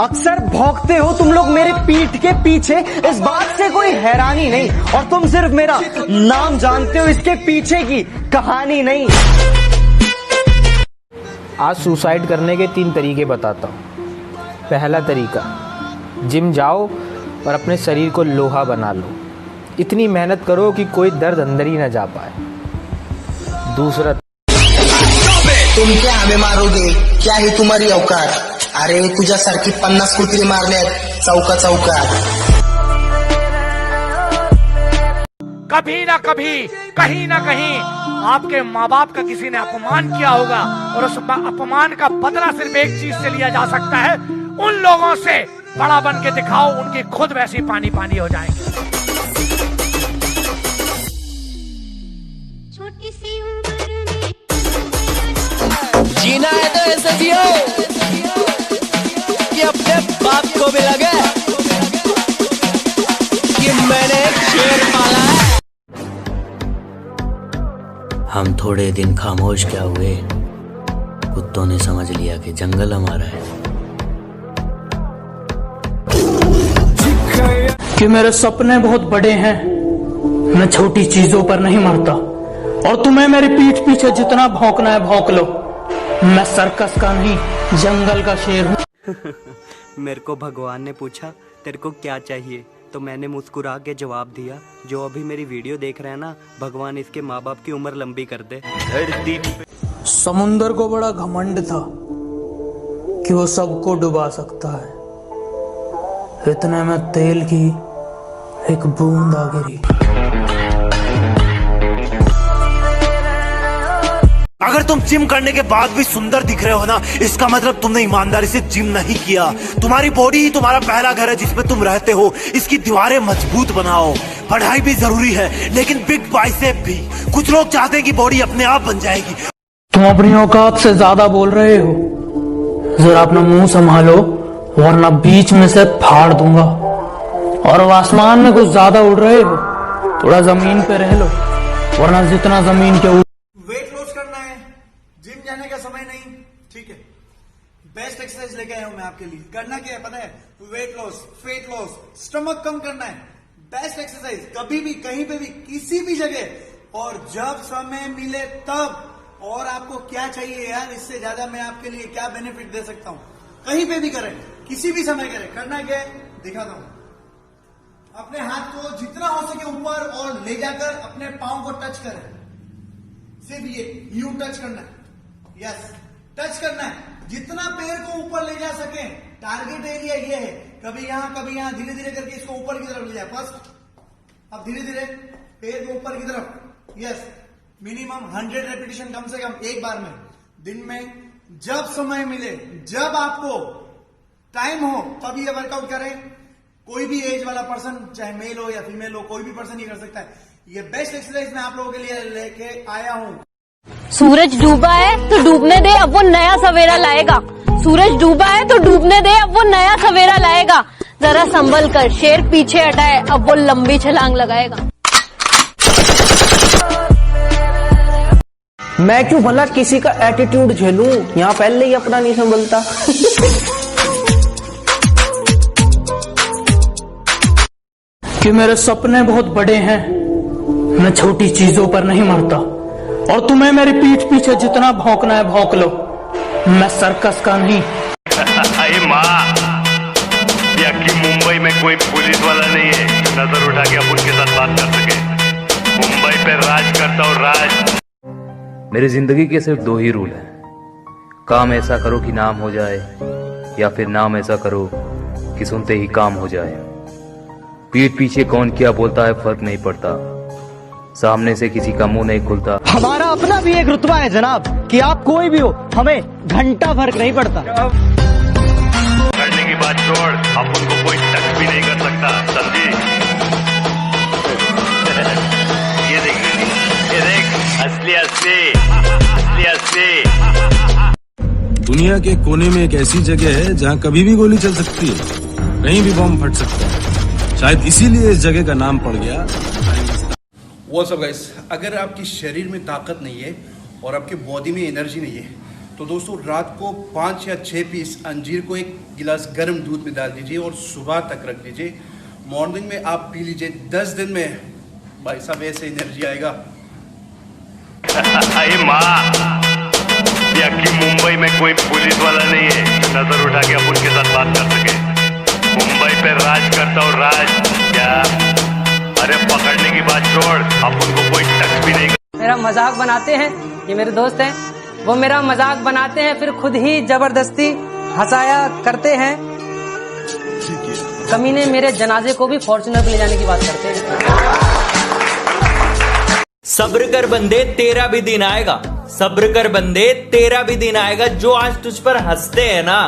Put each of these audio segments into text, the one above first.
अक्सर भौंकते हो तुम लोग मेरे पीठ के पीछे, इस बात से कोई हैरानी नहीं, और तुम सिर्फ मेरा नाम जानते हो, इसके पीछे की कहानी नहीं। आज सुसाइड करने के 3 तरीके बताता हूँ। पहला तरीका, जिम जाओ और अपने शरीर को लोहा बना लो। इतनी मेहनत करो कि कोई दर्द अंदर ही न जा पाए। दूसरा, तुम क्या हमें मारोगे? क्या ही तुम्हारी औकात? अरे तुझ्यासारखी 50 कुत्री मारल्यात चौका चौका। कभी ना कभी, कहीं ना कहीं आपके माँ बाप का किसी ने अपमान किया होगा, और उस अपमान का बदला सिर्फ एक चीज से लिया जा सकता है, उन लोगों से बड़ा बन के दिखाओ, उनकी खुद वैसी पानी पानी हो जाएंगे। छोटी सी उम्र में जीना है तो ऐसे जियो कि अपने बाप को भी लगे कि मैंने एक शेर पाला है। हम थोड़े दिन खामोश क्या हुए, कुत्तों ने समझ लिया कि जंगल हमारा है। कि मेरे सपने बहुत बड़े हैं, मैं छोटी चीजों पर नहीं मरता, और तुम्हें मेरी पीठ पीछे जितना भौंकना है भौंक लो। मैं सर्कस का नहीं, जंगल का शेर हूँ। मेरे को भगवान ने पूछा तेरे को क्या चाहिए, तो मैंने मुस्कुरा के जवाब दिया, जो अभी मेरी वीडियो देख रहे हैं ना, भगवान इसके माँ बाप की उम्र लंबी कर दे। समुंदर को बड़ा घमंड था कि वो सबको डुबा सकता है, इतने में तेल की एक बूंद आ गिरी। अगर तुम जिम करने के बाद भी सुंदर दिख रहे हो ना, इसका मतलब तुमने ईमानदारी से जिम नहीं किया। तुम्हारी बॉडी ही तुम्हारा पहला घर है जिसमें तुम रहते हो। इसकी दीवारें मजबूत बनाओ। पढ़ाई भी जरूरी है, लेकिन बिग बाइसेप भी। कुछ लोग चाहते हैं कि बॉडी अपने आप बन जाएगी। तुम अपनी औकात से ज्यादा बोल रहे हो, जरा अपना मुंह संभालो वरना बीच में से फाड़ दूंगा। और अब आसमान में कुछ ज्यादा उड़ रहे हो, थोड़ा जमीन पे रह लो, वरना जितना जमीन के वेट लॉस करना है, जिम जाने का समय नहीं, ठीक है। बेस्ट एक्सरसाइज लेके आया हूं मैं आपके लिए। करना क्या है पता है? Weight loss, fat loss, stomach कम करना है। बेस्ट एक्सरसाइज कभी भी, कहीं पे भी, किसी भी जगह, और जब समय मिले तब। और आपको क्या चाहिए यार, इससे ज्यादा मैं आपके लिए क्या बेनिफिट दे सकता हूं? कहीं पे भी करें, किसी भी समय करें। करना क्या है दिखाता हूं। अपने हाथ को जितना हो सके ऊपर और ले जाकर अपने पांव को टच करें। सिर्फ ये यू टच करना है। यस, टच करना है। जितना पैर को ऊपर ले जा सके, टारगेट एरिया ये है। कभी यहां, धीरे धीरे करके इसको ऊपर की तरफ ले जाए। फर्स्ट, अब धीरे धीरे पैर को ऊपर की तरफ। यस, मिनिमम 100 रेपिटेशन कम से कम एक बार में, दिन में जब समय मिले, जब आपको टाइम हो, तब ये वर्कआउट करें। कोई भी एज वाला पर्सन, चाहे मेल हो या फीमेल हो, कोई भी पर्सन ये कर सकता है। ये बेस्ट एक्सरसाइज मैं आप लोगों के लिए लेके आया हूँ। सूरज डूबा है तो डूबने दे, अब वो नया सवेरा लाएगा। सूरज डूबा है तो डूबने दे, अब वो नया सवेरा लाएगा। जरा संभल कर, शेर पीछे हटाए, अब वो लंबी छलांग लगाएगा। मैं क्यों भला किसी का एटीट्यूड झेलूं, यहाँ पहले ही अपना नहीं संभलता। कि मेरे सपने बहुत बड़े हैं, मैं छोटी चीजों पर नहीं मरता, और तुम्हें मेरी पीठ पीछे जितना भौंकना है भौंक लो। मैं सर्कस का नहीं। अरे माँ, कि मुंबई में कोई पुलिस वाला नहीं है नजर उठा के अपन के साथ बात कर सके। मुंबई पे राज करता हूँ, राज। मेरी जिंदगी के सिर्फ 2 ही रूल हैं। काम ऐसा करो कि नाम हो जाए, या फिर नाम ऐसा करो कि सुनते ही काम हो जाए। पीठ पीछे कौन क्या बोलता है फर्क नहीं पड़ता, सामने से किसी का मुंह नहीं खुलता। हमारा अपना भी एक रुतबा है जनाब, कि आप कोई भी हो, हमें घंटा फर्क नहीं पड़ता। करने की बात छोड़, अपन को कोई टच भी नहीं कर सकता, समझी? ये देख असली असली असली असली। दुनिया के कोने में एक ऐसी जगह है जहाँ कभी भी गोली चल सकती है, कहीं भी बम फट सकता है। शायद इसीलिए इस जगह का नाम पड़ गया। व्हाट्स अप गाइस, अगर आपकी शरीर में ताकत नहीं है और आपकी बॉडी में एनर्जी नहीं है, तो दोस्तों रात को 5 या 6 पीस अंजीर को एक गिलास गर्म दूध में डाल दीजिए और सुबह तक रख दीजिए। मॉर्निंग में आप पी लीजिए। 10 दिन में भाई साहब ऐसे एनर्जी आएगा। अरे माँ, कि मुंबई में कोई पुलिस वाला नहीं है नजर उठा के अपन के साथ बात कर सके। मुंबई पे राज करता हूँ, राज क्या? अरे पकड़ने की बात छोड़, अपन को कोई टच भी नहीं। मेरा मजाक बनाते हैं, ये मेरे दोस्त हैं, वो मेरा मजाक बनाते हैं फिर खुद ही जबरदस्ती हंसाया करते हैं। कमीने मेरे जनाजे को भी फॉर्च्यूनर पे ले जाने की बात करते हैं। सब्र कर बंदे, तेरा भी दिन आएगा। सब्र कर बंदे, तेरा भी दिन आएगा। जो आज तुझ पर हंसते हैं ना,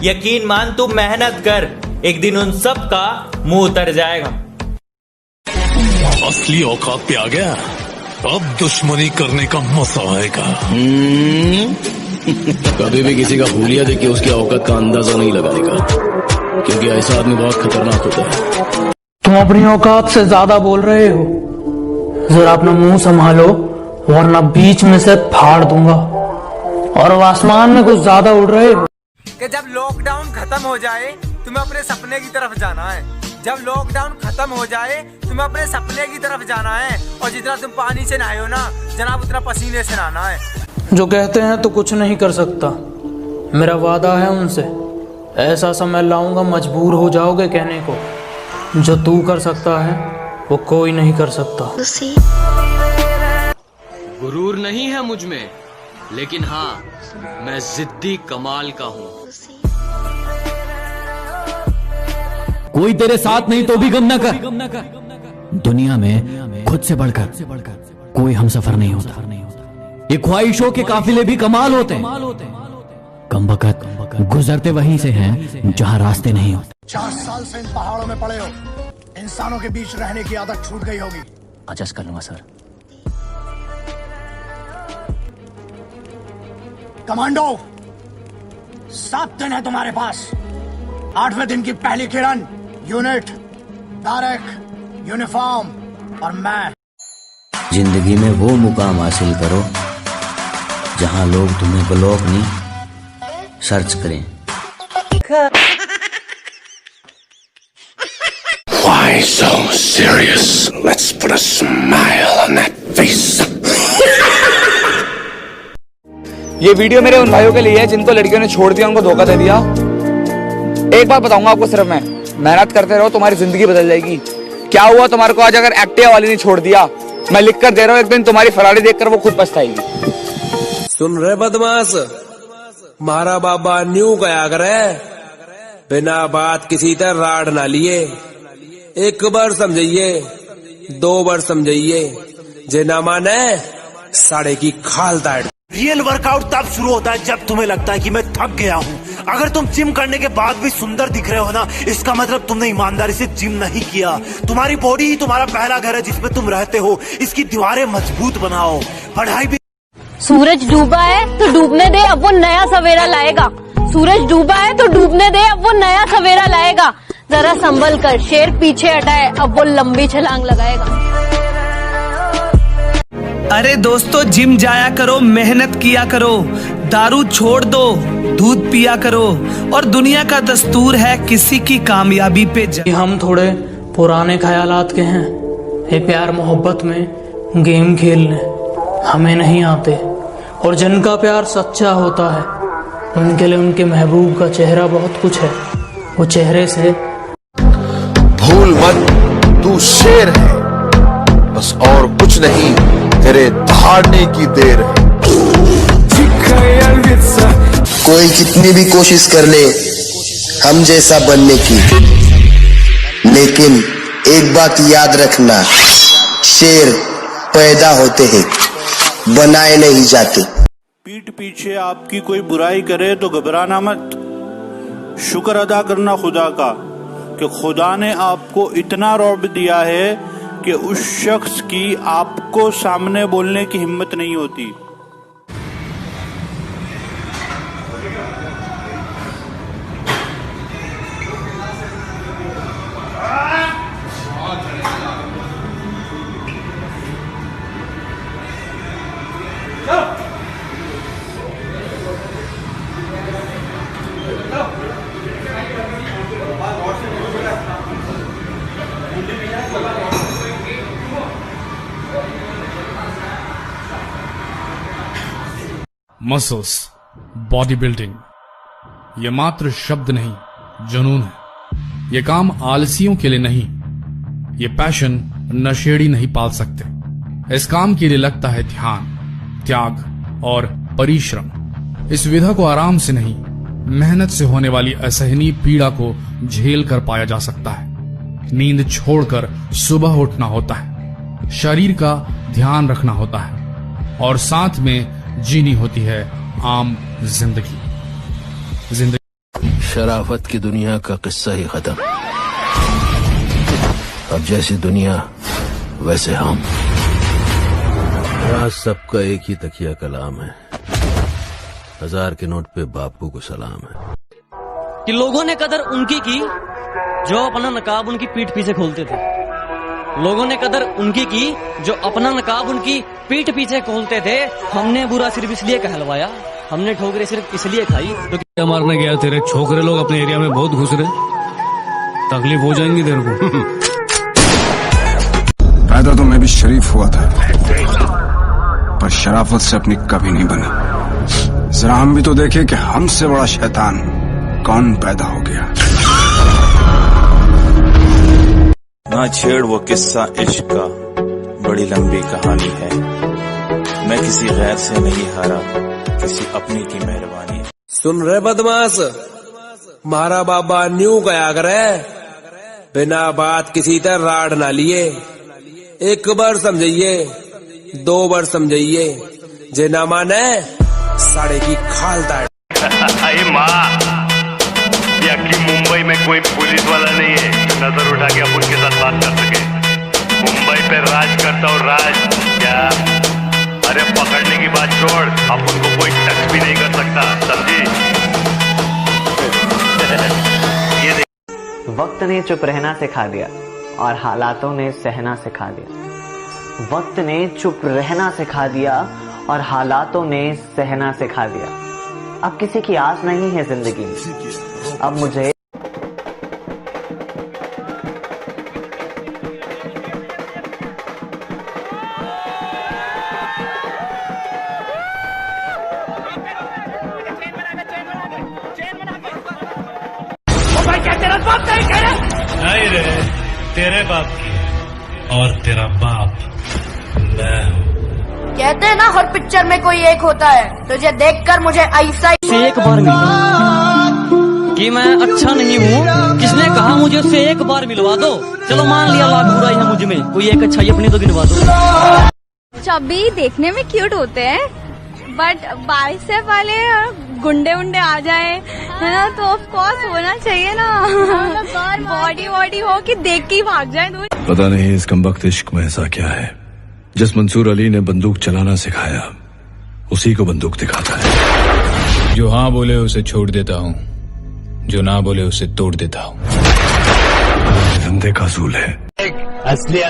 यकीन मान तू मेहनत कर, एक दिन उन सब का मुंह उतर जाएगा। असली औकात पे आ गया, अब दुश्मनी करने का मजा आएगा। कभी भी किसी का हुलिया देख के उसकी औकात का अंदाजा नहीं लगाने का, क्योंकि ऐसा आदमी बहुत खतरनाक होता है। तुम अपनी औकात से ज्यादा बोल रहे हो, जरा अपना मुंह संभालो वरना बीच में से फाड़ दूंगा। और आसमान में कुछ ज्यादा उड़ रहे हो। कि जब लॉकडाउन खत्म हो जाए तुम्हें अपने सपने की तरफ जाना है। जब लॉकडाउन खत्म हो जाए तुम्हें अपने सपने की तरफ जाना है। और जितना तुम पानी से नहाए हो ना जनाब, उतना पसीने से नहाना है। जो कहते हैं तो कुछ नहीं कर सकता, मेरा वादा है उनसे, ऐसा समय लाऊंगा मजबूर हो जाओगे कहने को, जो तू कर सकता है वो कोई नहीं कर सकता। गुरूर नहीं है मुझ में, लेकिन हाँ मैं जिद्दी कमाल का हूँ। कोई तेरे साथ नहीं तो भी गम न कर। दुनिया में खुद से बढ़कर कोई हमसफर नहीं होता। ये ख्वाहिशों के काफिले भी कमाल होते हैं, कमबख्त गुजरते वहीं से हैं जहां रास्ते नहीं होते। 4 साल से इन पहाड़ों में पड़े हो, इंसानों के बीच रहने की आदत छूट गई होगी। एडजस्ट कर लूंगा सर। कमांडो, 7 दिन है तुम्हारे पास। 8वें दिन की पहली किरण, यूनिट, बैरक, यूनिफॉर्म और मैं। जिंदगी में वो मुकाम हासिल करो जहां लोग तुम्हें ब्लॉक नहीं सर्च करें। Why so serious? Let's put a smile on that face. ये वीडियो मेरे उन भाइयों के लिए है जिनको लड़कियों ने छोड़ दिया, उनको धोखा दे दिया। एक बात बताऊंगा आपको, सिर्फ मैं, मेहनत करते रहो, तुम्हारी जिंदगी बदल जाएगी। क्या हुआ तुम्हारे को आज अगर एक्टिवा वाली ने छोड़ दिया? मैं लिख कर दे रहा हूँ, एक दिन तुम्हारी फरारी देखकर वो खुद पछताएगी। सुन रहे बदमाश, मारा बाबा न्यू गया करे, बिना बात किसी तरह राड ना लिए। 1 बार समझिए, 2 बार समझिए, जे ना माने साड़े की खाल दाड़। रियल वर्कआउट तब शुरू होता है जब तुम्हें लगता है कि मैं थक गया हूँ। अगर तुम जिम करने के बाद भी सुंदर दिख रहे हो ना, इसका मतलब तुमने ईमानदारी से जिम नहीं किया। तुम्हारी बॉडी ही तुम्हारा पहला घर है जिसमें तुम रहते हो। इसकी दीवारें मजबूत बनाओ। पढ़ाई भी। सूरज डूबा है तो डूबने दे, अब वो नया सवेरा लाएगा। सूरज डूबा है तो डूबने दे, अब वो नया सवेरा लाएगा। जरा संभल कर, शेर पीछे हटाए, अब वो लंबी छलांग लगाएगा। अरे दोस्तों, जिम जाया करो, मेहनत किया करो, दारू छोड़ दो, दूध पिया करो। और दुनिया का दस्तूर है किसी की कामयाबी पे हम थोड़े पुराने ख्यालात के हैं। ये प्यार मोहब्बत में गेम खेलने हमें नहीं आते। और जिनका प्यार सच्चा होता है उनके लिए उनके महबूब का चेहरा बहुत कुछ है। वो चेहरे से भूल मत, तू शेर है, बस और कुछ नहीं, तेरे दहाड़ने की देर है। कोई कितनी भी कोशिश कर ले हम जैसा बनने की, लेकिन एक बात याद रखना, शेर पैदा होते हैं, बनाए नहीं जाते। पीठ पीछे आपकी कोई बुराई करे तो घबराना मत। शुक्र अदा करना खुदा का कि खुदा ने आपको इतना रौब दिया है कि उस शख्स की आपको सामने बोलने की हिम्मत नहीं होती। मसल्स, बॉडी बिल्डिंग, ये मात्र शब्द नहीं, जुनून है। ये काम आलसियों के लिए नहीं, ये पैशन नशेड़ी नहीं पाल सकते। इस काम के लिए लगता है ध्यान, त्याग और परिश्रम। इस विधा को आराम से नहीं, मेहनत से होने वाली असहनीय पीड़ा को झेल कर पाया जा सकता है। नींद छोड़कर सुबह उठना होता है, शरीर का ध्यान रखना होता है और साथ में जीनी होती है आम जिंदगी। शराफत की दुनिया का किस्सा ही खत्म। अब जैसी दुनिया वैसे हम। आज सबका एक ही तकिया कलाम है, 1000 के नोट पे बापू को सलाम है। कि लोगों ने कदर उनकी की जो अपना नकाब उनकी पीठ पीछे खोलते थे। लोगों ने कदर उनकी की जो अपना नकाब उनकी पीठ पीछे खोलते थे। हमने बुरा सिर्फ इसलिए कहलवाया, हमने ठोकरें सिर्फ इसलिए खाई तो मारने गया तेरे छोकरे लोग अपने एरिया में बहुत घुस रहे, तकलीफ हो जाएंगी तेरे को। पैदा तो मैं भी शरीफ हुआ था, पर शराफत से अपनी कभी नहीं बनी। जरा हम भी तो देखे कि हमसे बड़ा शैतान कौन पैदा हो गया। ना छेड़ वो किस्सा इश्क का, बड़ी लंबी कहानी है। मैं किसी गैर से नहीं हारा, किसी अपनी की मेहरबानी है। सुन रहे बदमाश, मारा बाबा न्यू गया करे, बिना बात किसी तरह राड ना लिए। एक बार समझिए, 2 बार समझिए, जे ना माने साड़े की खाल दाड़। अरे माँ, कि मुंबई में कोई पुलिस वाला नहीं है जो नजर उठा के अपन के साथ बात कर सके। मुंबई पे राज करता और राज क्या, अरे पकड़ने की बात छोड़, अपन को कोई टच भी नहीं कर सकता, समझी? ये वक्त ने चुप रहना सिखा दिया और हालातों ने सहना सिखा दिया। वक्त ने चुप रहना सिखा दिया और हालातों ने सहना सिखा दिया। अब किसी की आस नहीं है जिंदगी में। अब मुझे नहीं रे, तेरे बाप की, और तेरा बाप मैं हूँ। कहते हैं ना हर पिक्चर में कोई एक होता है, तुझे देखकर मुझे ऐसा ही एक बार मिलवा कि मैं अच्छा नहीं हूँ। किसने कहा मुझे उससे एक बार मिलवा दो? चलो मान लिया लाख बुराई है मुझ में, कोई एक अच्छाई अपनी तो गिनवा दो। चबी देखने में क्यूट होते हैं, बट बाइसेप वाले गुंडे उंडे आ जाए है ना, तो ऑफ कोर्स होना चाहिए ना। बॉडी वॉडी हो कि देख के ही भाग जाए दूर। पता नहीं इस कमबख्त इश्क में ऐसा क्या है, जिस मंसूर अली ने बंदूक चलाना सिखाया उसी को बंदूक दिखाता है। जो हाँ बोले उसे छोड़ देता हूँ, जो ना बोले उसे तोड़ देता हूँ। धंधे का असूल है। असली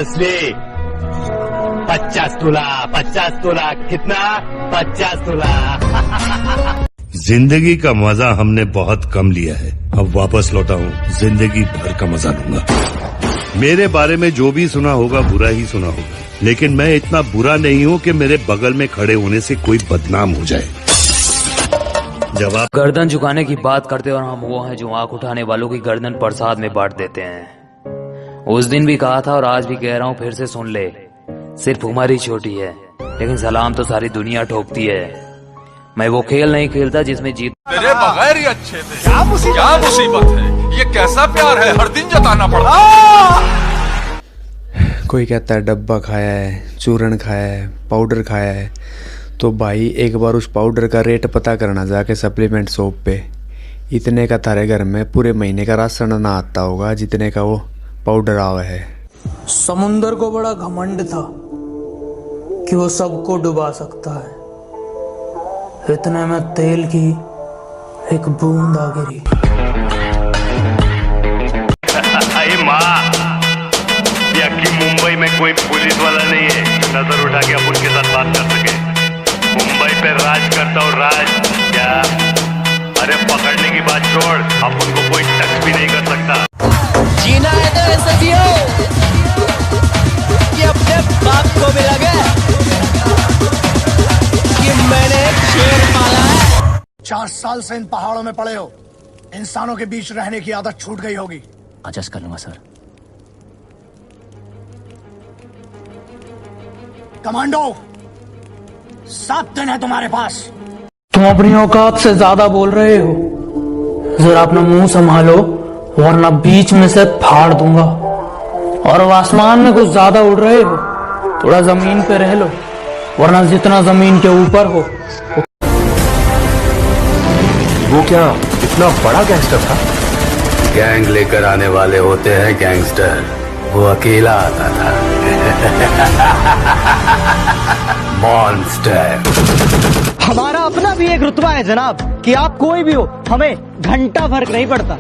50 तोला कितना? 50 तोला। जिंदगी का मजा हमने बहुत कम लिया है, अब वापस लौटा हूँ, जिंदगी भर का मजा लूंगा। मेरे बारे में जो भी सुना होगा बुरा ही सुना होगा, लेकिन मैं इतना बुरा नहीं हूँ कि मेरे बगल में खड़े होने से कोई बदनाम हो जाए। जब आप गर्दन झुकाने की बात करते और हम वो हैं जो आंख उठाने वालों की गर्दन प्रसाद में बांट देते हैं। उस दिन भी कहा था और आज भी कह रहा हूँ, फिर से सुन ले। सिर्फ उम्र ही छोटी है, लेकिन सलाम तो सारी दुनिया ठोकती है। मैं वो खेल नहीं खेलता जिसमें जीत तेरे बगैर ही अच्छे थे। क्या मुसीबत है, ये कैसा प्यार है, हर दिन जताना पड़ता। कोई कहता है डब्बा खाया है, चूरन खाया है, पाउडर खाया है, तो भाई एक बार उस पाउडर का रेट पता करना जाके सप्लीमेंट शॉप पे। इतने का तारे घर में पूरे महीने का राशन ना आता होगा जितने का वो पाउडर आवा है। समुंदर को बड़ा घमंड था कि वो सबको डुबा सकता है, इतने में तेल की एक बूंद आ गिरी। अरे माँ, कि मुंबई में कोई पुलिस वाला नहीं है जो नजर उठा के अपन के साथ बात कर सके। मुंबई पे राज करता और राज क्या, अरे पकड़ने की बात छोड़, अपन को कोई टच भी नहीं कर सकता। जीना है तो ऐसा जियो कि अपने बाप को भी लगे कि मैंने शेर पाला। 4 साल से इन पहाड़ों में पड़े हो, इंसानों के बीच रहने की आदत छूट गई होगी। एडजस्ट कर लूंगा सर। कमांडो, 7 दिन है तुम्हारे पास। तुम अपनी औकात से ज्यादा बोल रहे हो, जरा अपना मुंह संभालो वरना बीच में से फाड़ दूंगा। और अब आसमान में कुछ ज्यादा उड़ रहे हो, थोड़ा जमीन पे रह लो, वरना जितना जमीन के ऊपर हो। वो क्या इतना बड़ा गैंगस्टर था? गैंग लेकर आने वाले होते हैं गैंगस्टर, वो अकेला आता था। मॉन्स्टर। हमारा अपना भी एक रुतबा है जनाब, कि आप कोई भी हो, हमें घंटा फर्क नहीं पड़ता।